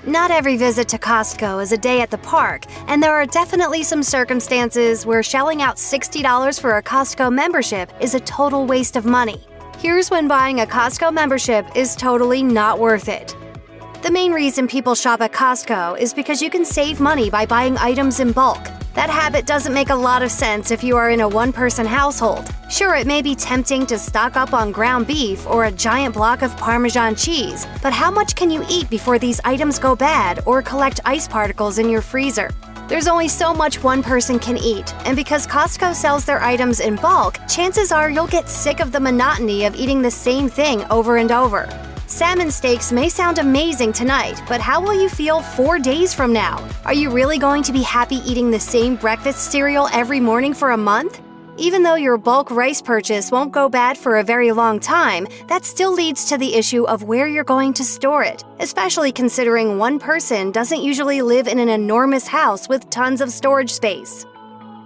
Not every visit to Costco is a day at the park, and there are definitely some circumstances where shelling out $60 for a Costco membership is a total waste of money. Here's when buying a Costco membership is totally not worth it. The main reason people shop at Costco is because you can save money by buying items in bulk. That habit doesn't make a lot of sense if you are in a one-person household. Sure, it may be tempting to stock up on ground beef or a giant block of Parmesan cheese, but how much can you eat before these items go bad or collect ice particles in your freezer? There's only so much one person can eat, and because Costco sells their items in bulk, chances are you'll get sick of the monotony of eating the same thing over and over. Salmon steaks may sound amazing tonight, but how will you feel 4 days from now? Are you really going to be happy eating the same breakfast cereal every morning for a month? Even though your bulk rice purchase won't go bad for a very long time, that still leads to the issue of where you're going to store it, especially considering one person doesn't usually live in an enormous house with tons of storage space.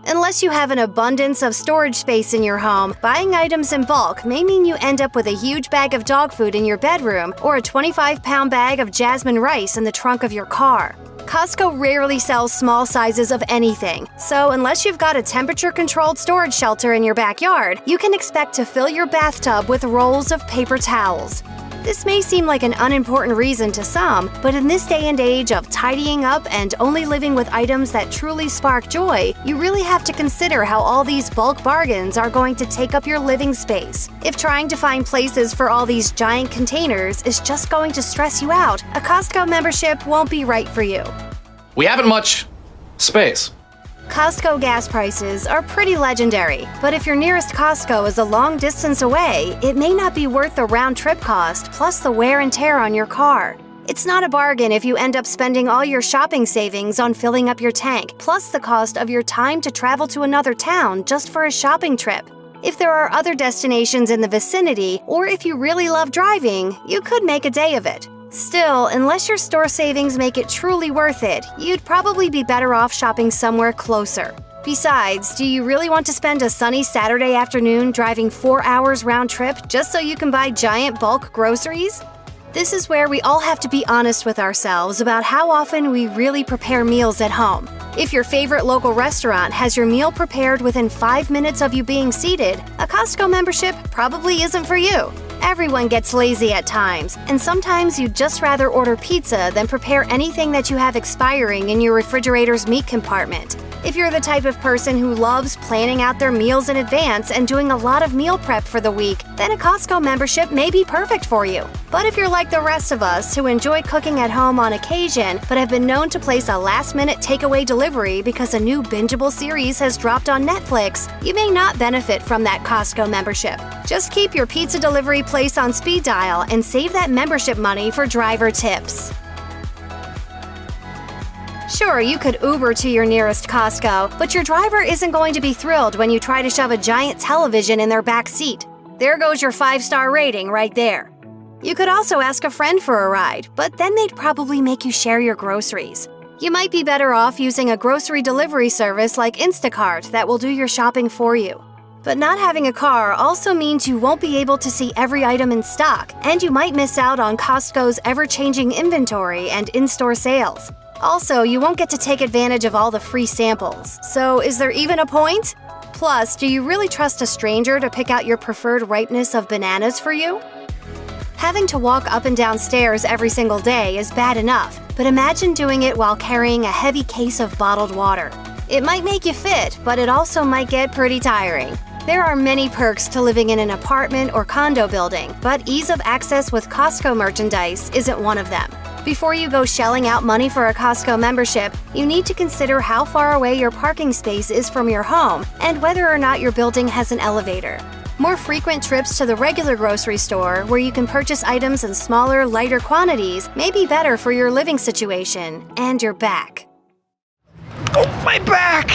Unless you have an abundance of storage space in your home, buying items in bulk may mean you end up with a huge bag of dog food in your bedroom or a 25-pound bag of jasmine rice in the trunk of your car. Costco rarely sells small sizes of anything, so unless you've got a temperature-controlled storage shelter in your backyard, you can expect to fill your bathtub with rolls of paper towels. This may seem like an unimportant reason to some, but in this day and age of tidying up and only living with items that truly spark joy, you really have to consider how all these bulk bargains are going to take up your living space. If trying to find places for all these giant containers is just going to stress you out, a Costco membership won't be right for you. We haven't much space. Costco gas prices are pretty legendary, but if your nearest Costco is a long distance away, it may not be worth the round-trip cost plus the wear and tear on your car. It's not a bargain if you end up spending all your shopping savings on filling up your tank, plus the cost of your time to travel to another town just for a shopping trip. If there are other destinations in the vicinity, or if you really love driving, you could make a day of it. Still, unless your store savings make it truly worth it, you'd probably be better off shopping somewhere closer. Besides, do you really want to spend a sunny Saturday afternoon driving 4 hours round trip just so you can buy giant bulk groceries? This is where we all have to be honest with ourselves about how often we really prepare meals at home. If your favorite local restaurant has your meal prepared within 5 minutes of you being seated, a Costco membership probably isn't for you. Everyone gets lazy at times, and sometimes you'd just rather order pizza than prepare anything that you have expiring in your refrigerator's meat compartment. If you're the type of person who loves planning out their meals in advance and doing a lot of meal prep for the week, then a Costco membership may be perfect for you. But if you're like the rest of us who enjoy cooking at home on occasion but have been known to place a last-minute takeaway delivery because a new bingeable series has dropped on Netflix, you may not benefit from that Costco membership. Just keep your pizza delivery place on speed dial and save that membership money for driver tips. Sure, you could Uber to your nearest Costco, but your driver isn't going to be thrilled when you try to shove a giant television in their back seat. There goes your 5-star rating right there. You could also ask a friend for a ride, but then they'd probably make you share your groceries. You might be better off using a grocery delivery service like Instacart that will do your shopping for you. But not having a car also means you won't be able to see every item in stock, and you might miss out on Costco's ever-changing inventory and in-store sales. Also, you won't get to take advantage of all the free samples. So, is there even a point? Plus, do you really trust a stranger to pick out your preferred ripeness of bananas for you? Having to walk up and down stairs every single day is bad enough, but imagine doing it while carrying a heavy case of bottled water. It might make you fit, but it also might get pretty tiring. There are many perks to living in an apartment or condo building, but ease of access with Costco merchandise isn't one of them. Before you go shelling out money for a Costco membership, you need to consider how far away your parking space is from your home and whether or not your building has an elevator. More frequent trips to the regular grocery store, where you can purchase items in smaller, lighter quantities, may be better for your living situation and your back. Oh, my back!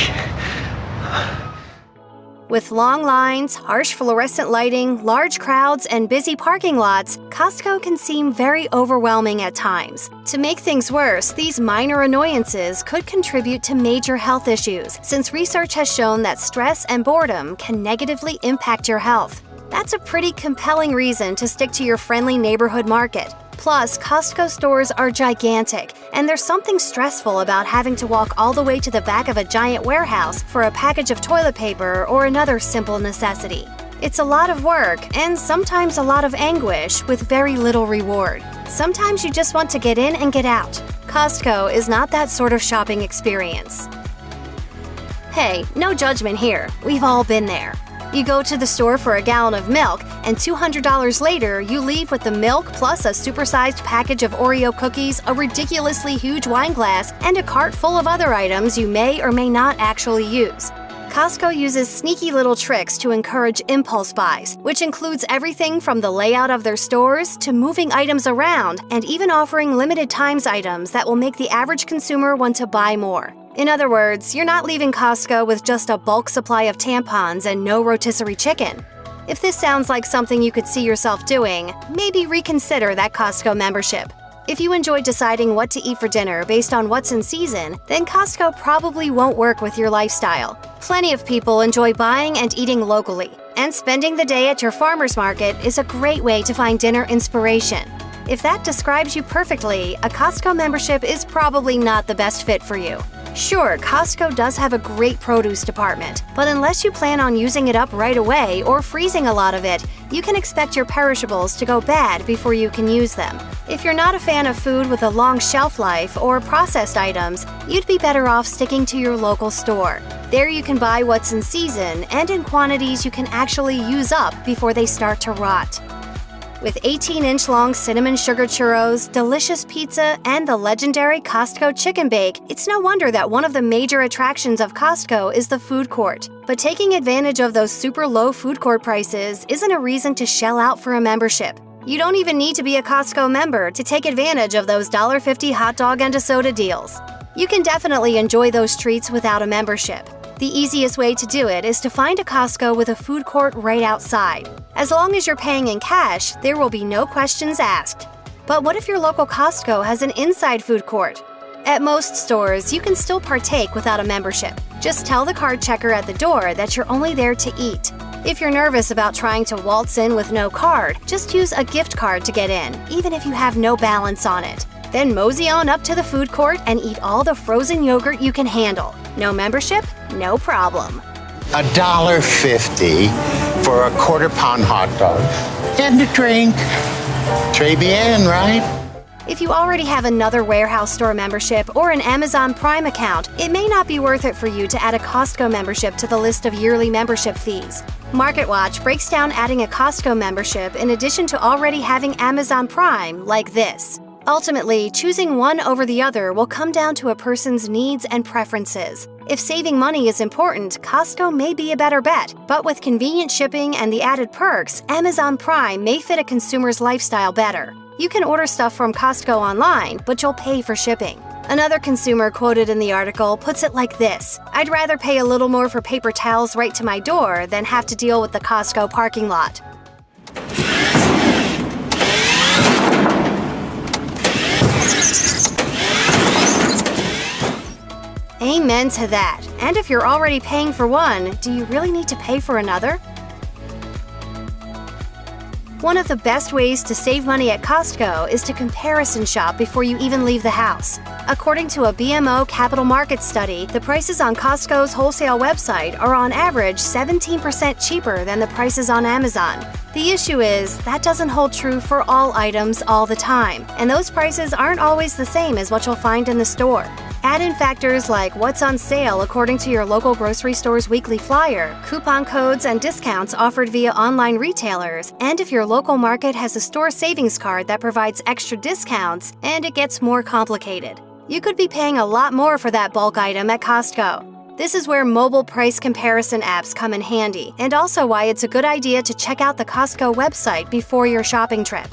With long lines, harsh fluorescent lighting, large crowds, and busy parking lots, Costco can seem very overwhelming at times. To make things worse, these minor annoyances could contribute to major health issues, since research has shown that stress and boredom can negatively impact your health. That's a pretty compelling reason to stick to your friendly neighborhood market. Plus, Costco stores are gigantic, and there's something stressful about having to walk all the way to the back of a giant warehouse for a package of toilet paper or another simple necessity. It's a lot of work, and sometimes a lot of anguish with very little reward. Sometimes you just want to get in and get out. Costco is not that sort of shopping experience. Hey, no judgment here. We've all been there. You go to the store for a gallon of milk, and $200 later, you leave with the milk plus a supersized package of Oreo cookies, a ridiculously huge wine glass, and a cart full of other items you may or may not actually use. Costco uses sneaky little tricks to encourage impulse buys, which includes everything from the layout of their stores to moving items around and even offering limited times items that will make the average consumer want to buy more. In other words, you're not leaving Costco with just a bulk supply of tampons and no rotisserie chicken. If this sounds like something you could see yourself doing, maybe reconsider that Costco membership. If you enjoy deciding what to eat for dinner based on what's in season, then Costco probably won't work with your lifestyle. Plenty of people enjoy buying and eating locally, and spending the day at your farmer's market is a great way to find dinner inspiration. If that describes you perfectly, a Costco membership is probably not the best fit for you. Sure, Costco does have a great produce department, but unless you plan on using it up right away or freezing a lot of it, you can expect your perishables to go bad before you can use them. If you're not a fan of food with a long shelf life or processed items, you'd be better off sticking to your local store. There you can buy what's in season and in quantities you can actually use up before they start to rot. With 18-inch long cinnamon sugar churros, delicious pizza, and the legendary Costco chicken bake, it's no wonder that one of the major attractions of Costco is the food court. But taking advantage of those super low food court prices isn't a reason to shell out for a membership. You don't even need to be a Costco member to take advantage of those $1.50 hot dog and a soda deals. You can definitely enjoy those treats without a membership. The easiest way to do it is to find a Costco with a food court right outside. As long as you're paying in cash, there will be no questions asked. But what if your local Costco has an inside food court? At most stores, you can still partake without a membership. Just tell the card checker at the door that you're only there to eat. If you're nervous about trying to waltz in with no card, just use a gift card to get in, even if you have no balance on it. Then mosey on up to the food court and eat all the frozen yogurt you can handle. No membership? No problem. $1.50 for a quarter-pound hot dog and a drink. Très bien, right? If you already have another warehouse store membership or an Amazon Prime account, it may not be worth it for you to add a Costco membership to the list of yearly membership fees. MarketWatch breaks down adding a Costco membership in addition to already having Amazon Prime like this. Ultimately, choosing one over the other will come down to a person's needs and preferences. If saving money is important, Costco may be a better bet, but with convenient shipping and the added perks, Amazon Prime may fit a consumer's lifestyle better. You can order stuff from Costco online, but you'll pay for shipping. Another consumer quoted in the article puts it like this: "I'd rather pay a little more for paper towels right to my door than have to deal with the Costco parking lot." Amen to that. And if you're already paying for one, do you really need to pay for another? One of the best ways to save money at Costco is to comparison shop before you even leave the house. According to a BMO Capital Markets study, the prices on Costco's wholesale website are on average 17% cheaper than the prices on Amazon. The issue is, that doesn't hold true for all items all the time, and those prices aren't always the same as what you'll find in the store. Add in factors like what's on sale according to your local grocery store's weekly flyer, coupon codes and discounts offered via online retailers, and if your local market has a store savings card that provides extra discounts, and it gets more complicated. You could be paying a lot more for that bulk item at Costco. This is where mobile price comparison apps come in handy, and also why it's a good idea to check out the Costco website before your shopping trip.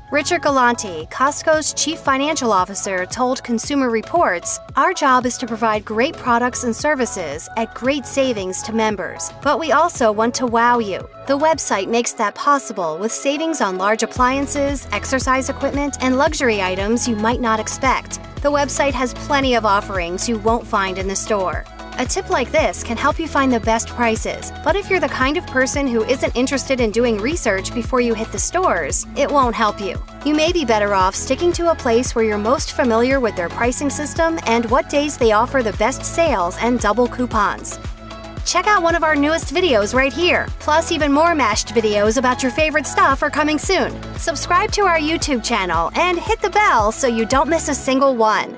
Richard Galanti, Costco's chief financial officer, told Consumer Reports, "Our job is to provide great products and services at great savings to members, but we also want to wow you. The website makes that possible with savings on large appliances, exercise equipment, and luxury items you might not expect. The website has plenty of offerings you won't find in the store." A tip like this can help you find the best prices, but if you're the kind of person who isn't interested in doing research before you hit the stores, it won't help you. You may be better off sticking to a place where you're most familiar with their pricing system and what days they offer the best sales and double coupons. Check out one of our newest videos right here. Plus, even more mashed videos about your favorite stuff are coming soon. Subscribe to our YouTube channel and hit the bell so you don't miss a single one.